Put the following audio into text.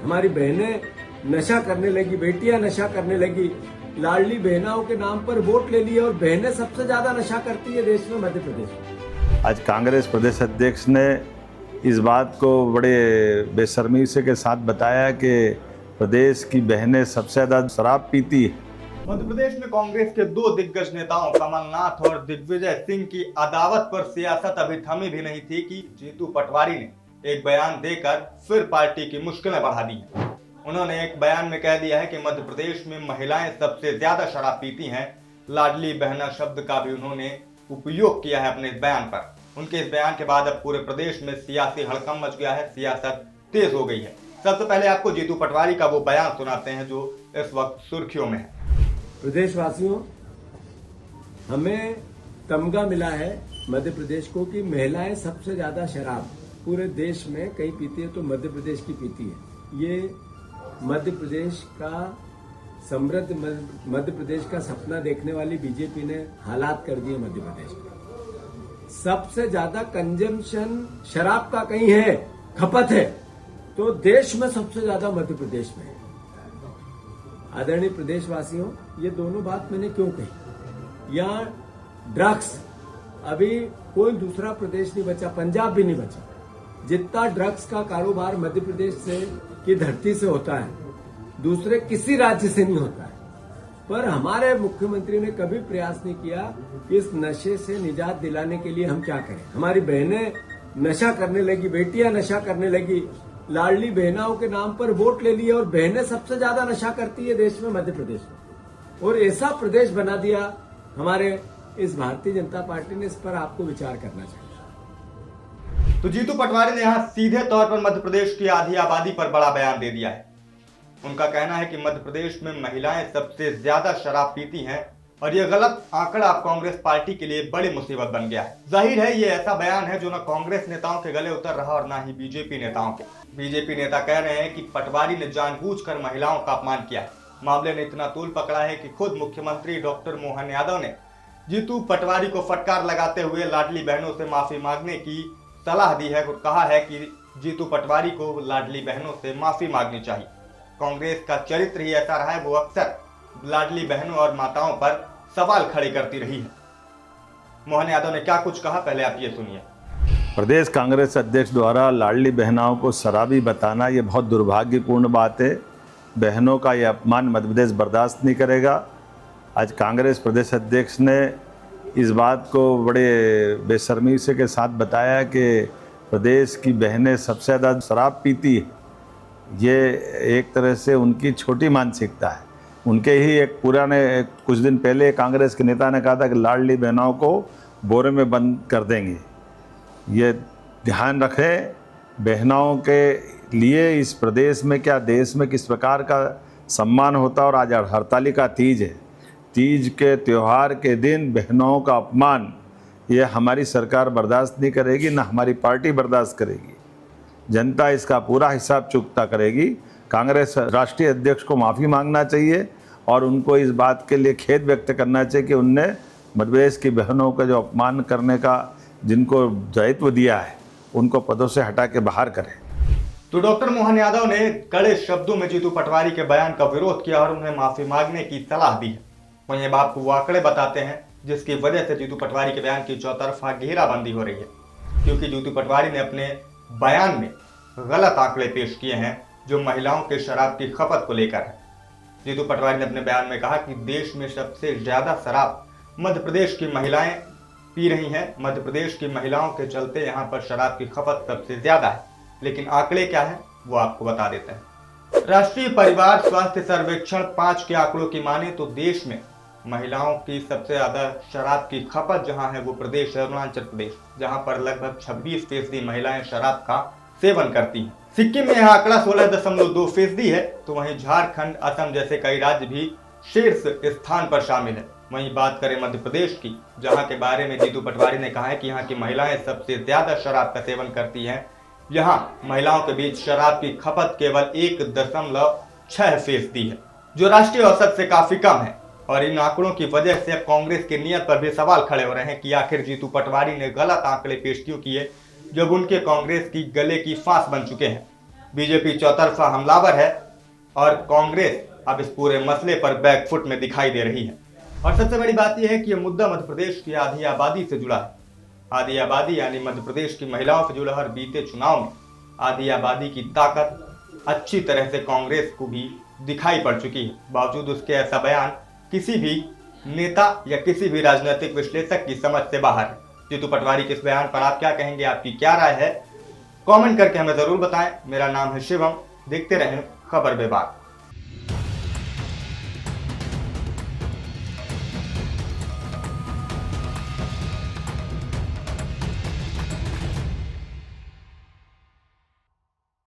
हमारी बहनें नशा करने लगी, बेटियां नशा करने लगी, लाडली बहनाओं के नाम पर वोट ले लिए और बहनें सबसे ज्यादा नशा करती है देश में, मध्य प्रदेश में। आज कांग्रेस प्रदेश अध्यक्ष ने इस बात को बड़े बेशर्मी से के साथ बताया कि प्रदेश की बहनें सबसे ज्यादा शराब पीती है। मध्य प्रदेश में कांग्रेस के दो दिग्गज नेताओं कमलनाथ और दिग्विजय सिंह की अदावत पर सियासत अभी थमी भी नहीं थी कि जीतू पटवारी ने एक बयान देकर फिर पार्टी की मुश्किलें बढ़ा दी। उन्होंने एक बयान में कह दिया है कि मध्य प्रदेश में महिलाएं सबसे ज्यादा शराब पीती हैं। लाडली बहना शब्द का भी उन्होंने उपयोग किया है अपने बयान पर। उनके इस बयान के बाद अब पूरे प्रदेश में सियासी हड़कंप मच गया है, सियासत तेज हो गई है। सबसे पहले आपको जीतू पटवारी का वो बयान सुनाते हैं जो इस वक्त सुर्खियों में है। प्रदेशवासियों, हमें तमगा मिला है मध्य प्रदेश को कि महिलाएं सबसे ज्यादा शराब पूरे देश में कहीं पीती है तो मध्य प्रदेश की पीती है। ये मध्य प्रदेश का समृद्ध मध्य प्रदेश का सपना देखने वाली बीजेपी ने हालात कर दिए। मध्य प्रदेश में सबसे ज्यादा कंजम्पशन शराब का कहीं है, खपत है, तो देश में सबसे ज्यादा मध्य प्रदेश में है। आदरणीय प्रदेशवासियों, ये दोनों बात मैंने क्यों कही? यहाँ ड्रग्स, अभी कोई दूसरा प्रदेश नहीं बचा, पंजाब भी नहीं बचा, जितना ड्रग्स का कारोबार मध्य प्रदेश से की धरती से होता है दूसरे किसी राज्य से नहीं होता है। पर हमारे मुख्यमंत्री ने कभी प्रयास नहीं किया कि इस नशे से निजात दिलाने के लिए हम क्या करें। हमारी बहनें नशा करने लगी, बेटियां नशा करने लगी, लाडली बहनाओं के नाम पर वोट ले लिए और बहनें सबसे ज्यादा नशा करती है देश में, मध्य प्रदेश में। और ऐसा प्रदेश बना दिया हमारे इस भारतीय जनता पार्टी ने, इस पर आपको विचार करना चाहिए। तो जीतू पटवारी ने यहाँ सीधे तौर पर मध्य प्रदेश की आधी आबादी पर बड़ा बयान दे दिया है। उनका कहना है कि मध्य प्रदेश में महिलाएं सबसे ज्यादा शराब पीती हैं और ये गलत आंकड़ा अब कांग्रेस पार्टी के लिए बड़ी मुसीबत बन गया है। जाहिर है ये ऐसा बयान है जो न कांग्रेस नेताओं के गले उतर रहा और न ही बीजेपी नेताओं के। बीजेपी नेता कह रहे हैं कि पटवारी ने जानबूझकर महिलाओं का अपमान किया है। मामले ने इतना तूल पकड़ा है कि खुद मुख्यमंत्री डॉक्टर मोहन यादव ने जीतू पटवारी को फटकार लगाते हुए लाडली बहनों से माफी मांगने की सलाह दी है और कहा है कि जीतू पटवारी को लाडली बहनों से माफी मांगनी चाहिए। कांग्रेस का चरित्र ही ऐसा रहा है, वो अक्सर लाडली बहनों और माताओं पर सवाल खड़े करती रही है। मोहन यादव ने क्या कुछ कहा, पहले आप ये सुनिए। प्रदेश कांग्रेस अध्यक्ष द्वारा लाडली बहनाओं को शराबी बताना ये बहुत दुर्भाग्यपूर्ण बात है। बहनों का ये अपमान मध्य प्रदेश बर्दाश्त नहीं करेगा। आज कांग्रेस प्रदेश अध्यक्ष ने इस बात को बड़े बेशर्मी से के साथ बताया कि प्रदेश की बहनें सबसे ज़्यादा शराब पीती है। ये एक तरह से उनकी छोटी मानसिकता है। उनके ही एक पुराने कुछ दिन पहले कांग्रेस के नेता ने कहा था कि लाडली बहनों को बोरे में बंद कर देंगे। ये ध्यान रखें, बहनों के लिए इस प्रदेश में क्या देश में किस प्रकार का सम्मान होता है। और आज हरतालिका तीज है, तीज के त्यौहार के दिन बहनों का अपमान ये हमारी सरकार बर्दाश्त नहीं करेगी, ना हमारी पार्टी बर्दाश्त करेगी। जनता इसका पूरा हिसाब चुकता करेगी। कांग्रेस राष्ट्रीय अध्यक्ष को माफ़ी मांगना चाहिए और उनको इस बात के लिए खेद व्यक्त करना चाहिए कि उनने मध्य प्रदेश की बहनों का जो अपमान करने का जिनको दायित्व दिया है उनको पदों से हटा के बाहर करें। तो डॉक्टर मोहन यादव ने कड़े शब्दों में जीतू पटवारी के बयान का विरोध किया और उन्हें माफी मांगने की सलाह दी है। वहीं अब आपको वो आंकड़े बताते हैं जिसकी वजह से जीतू पटवारी के बयान की चौतरफा घेराबंदी हो रही है, क्योंकि जीतू पटवारी ने अपने बयान में गलत आंकड़े पेश किए हैं जो महिलाओं के शराब की खपत को लेकर है। जीतू पटवारी ने अपने बयान में कहा कि देश में सबसे ज्यादा शराब मध्य प्रदेश की महिलाएं पी रही हैं। मध्य प्रदेश की महिलाओं के चलते यहाँ पर शराब की खपत सबसे ज्यादा है। लेकिन आंकड़े क्या है वो आपको बता देते हैं। राष्ट्रीय परिवार स्वास्थ्य सर्वेक्षण 5 के आंकड़ों की माने तो देश में महिलाओं की सबसे ज्यादा शराब की खपत जहां है वो प्रदेश है अरुणाचल प्रदेश, जहां पर लगभग 26% महिलाएं शराब का सेवन करती हैं। सिक्किम में यह आंकड़ा 16.2% है, तो वहीं झारखंड, असम जैसे कई राज्य भी शीर्ष स्थान पर शामिल है। वहीं बात करें मध्य प्रदेश की, जहां के बारे में जीतू पटवारी ने कहा है कि यहाँ की महिलाएं सबसे ज्यादा शराब का सेवन करती हैं। यहाँ महिलाओं के बीच शराब की खपत केवल 1.6% है, जो राष्ट्रीय औसत से काफी कम है। और इन आंकड़ों की वजह से अब कांग्रेस की नीयत पर भी सवाल खड़े हो रहे हैं कि आखिर जीतू पटवारी ने गलत आंकड़े पेश क्यों किए, जब उनके कांग्रेस की गले की फांस बन चुके हैं। बीजेपी चौतरफा हमलावर है और कांग्रेस अब इस पूरे मसले पर बैकफुट में दिखाई दे रही है। और सबसे बड़ी बात यह है कि यह मुद्दा मध्य प्रदेश की आधी आबादी से जुड़ा है। आधी आबादी यानी मध्य प्रदेश की महिलाओं से जुड़ा है और बीते चुनाव में आधी आबादी की ताकत अच्छी तरह से कांग्रेस को भी दिखाई पड़ चुकी है। बावजूद उसके ऐसा बयान किसी भी नेता या किसी भी राजनीतिक विश्लेषक की समझ से बाहर है। जीतू पटवारी के इस बयान पर आप क्या कहेंगे, आपकी क्या राय है, कमेंट करके हमें जरूर बताएं। मेरा नाम है शिवम, देखते रहें खबर विभाग।